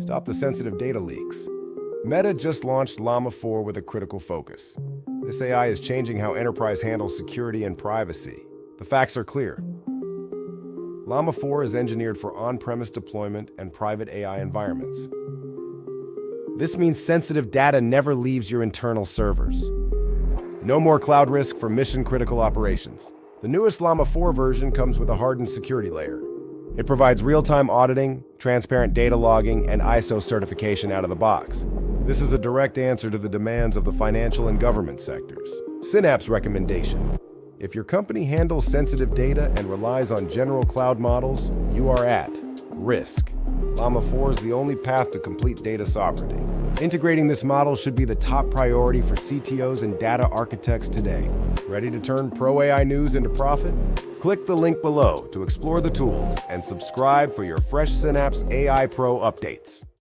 Stop the sensitive data leaks. Meta just launched Llama 4 with a critical focus. This AI is changing how enterprise handles security and privacy. The facts are clear. Llama 4 is engineered for on-premise deployment and private AI environments. This means sensitive data never leaves your internal servers. No more cloud risk for mission-critical operations. The newest Llama 4 version comes with a hardened security layer. It provides real-time auditing, transparent data logging, and ISO certification out of the box. This is a direct answer to the demands of the financial and government sectors. SYNAPSE recommendation. If your company handles sensitive data and relies on general cloud models, you are at risk. Llama 4 is the only path to complete data sovereignty. Integrating this model should be the top priority for CTOs and data architects today. Ready to turn Pro AI news into profit? Click the link below to explore the tools and subscribe for your fresh SYNAPSE AI Pro updates.